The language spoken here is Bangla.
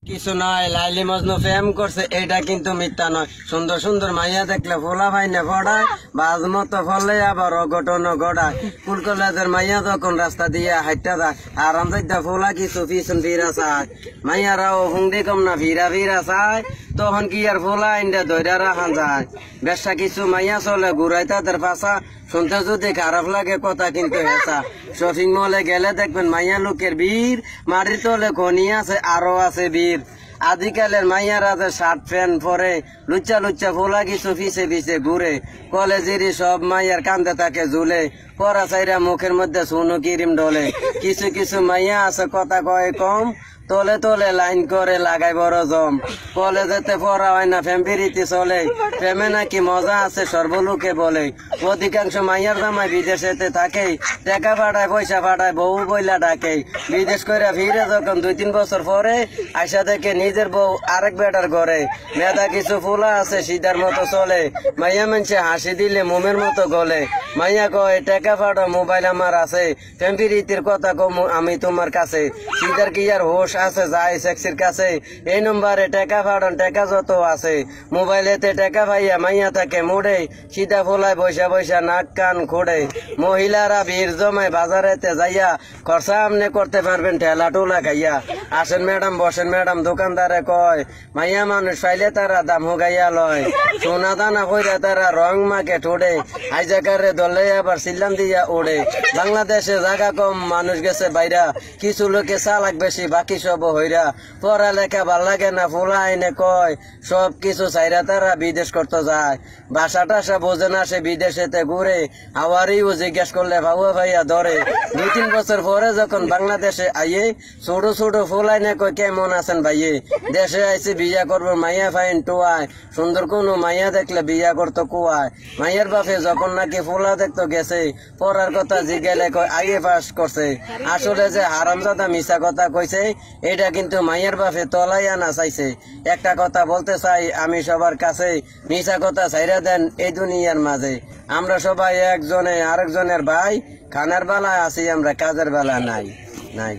কিছু নয়, লাইলি মজনু প্রেম করছে এটা কিন্তু মিথ্যা নয়। সুন্দর সুন্দর মাইয়া দেখলে ফোলা ভাইনে পড়ায়, বাজ মতো ফলে আবার অঘটন গড়ায়। ফুল কলেজের মাইয়া যখন রাস্তা দিয়ে হাইটা যায়, আরাম যাইতে ফোলা কিছু পিছন ফিরা চায়। মাইয়ারাও হুংদি কম না ফিরা ফিরা চায়, তখন কি আর ফোলা ইন্ডা ধৈর্য রাখা যায়। বেশা কিছু মাইয়া চলে ঘুরাই তাদের পাশা, শুনতে যদি খারাপ লাগে কথা কিন্তু হেসা। শপিং মলে গেলে দেখবেন মাইয়া লোকের ভিড়, মাটির তলে খনি আছে আরো আছে বীর। আজকালের মাইয়ারা যে শার্ট প্যান্ট পরে, লুচ্চা লুচ্চা ফোলা কিছু পিছে পিছে ঘুরে। কলেজেরই সব মাইয়ার কান্দে থাকে ঝুলে, পরা চাইরা মুখের মধ্যে শুনো কিরিম ডলে। কিছু কিছু মাইয়া আছে কথা কয় কম, তলে তলে লাইন করে লাগাই বড় জম। কলেজেতে পড়া হয় না ফ্যামিলিতে চলে, প্রেমে নাকি মজা আছে সর্বলোকে বলে। অধিকাংশ মাইয়ার জামাই বিদেশেতে থাকে, টাকা পাঠায় পয়সা পাঠায় বউ বইলা ডাকে। বিদেশ করে ফিরে যখন 2-3 বছর পরে আইসা দেখে নিজের বউ আরেক বেটার ঘরে। মেধা কিছু ফুলা আছে সিধার মতো চলে, মাইয়া মানছে হাসি দিলে মোমের মতো গলে। মাইয়া কয় টাকা পাঠাও মোবাইল আমার আছে, ফ্যামিলির কথা কম আমি তোমার কাছে। সিধার কি আর হোশ আছে যায় সেক্সির কাছে, এই নম্বরে টাকা পাঠান টাকা যত আছে। মোবাইলেতে টাকা পাইয়া মাইয়া থাকে মুড়ে, সিধা ফোলায় বৈশা বৈশা নাক কান খোড়ে। মহিলারা ভিড় জমায় বাজারেতে যাইয়া, খরচা আমনে করতে পারবেন ঠেলা টোলা খাইয়া। আসেন ম্যাডাম বসেন ম্যাডাম দোকানদারে কয়, মাইয়া মানুষ পাইলে তারা দাম হোগাইয়া লয়। সোনা দানা কইরা তারা রং মাকে ঠোড়ে, হাইজাকারে দলে আবার সিল্লাম দিয়া ওড়ে। বাংলাদেশে জায়গা কম মানুষ গেছে বাইরা, কিছু লোকে চালাক বেশি বাকি সব হইরা। পড়ালেখা ভাল লাগে না ফুলা আইনে কয়, সব কিছু চাইরা তারা বিদেশ করতে যায়। ভাষা টাষা বোঝে না সে বিদেশেতে ঘুরে, হাওয়ারিও জিজ্ঞেস করলে ভাউয়া ভাইয়া ধরে। 2-3 বছর পরে যখন বাংলাদেশে আইয়ে, ছোট ছোট ফুলাই নে কয় কেমন আছেন ভাইয়ে। দেশে আইসি বিয়া করবো মাইয়া ফাইন টুয়ায়, সুন্দর কোনো মাইয়া দেখলে বিয়া করতো কুয়ায়। মাইয়ার বাপে যখন নাকি ফুলা দেখতো গেছে, পড়ার কথা জিজ্ঞালে কয় আগে পাস করছে। আসলে যে হারামজাদা মিশা কথা কইছে, এটা কিন্তু মাইয়ার বাপে তলাই আনা চাইছে। একটা কথা বলতে চাই আমি সবার কাছে, মিশা কথা ছাইরা দেন এই দুনিয়ার মাঝে। আমরা সবাই একজনে আরেকজনের ভাই, খানার বেলায় আছি আমরা কাজের বেলা নাই নাই।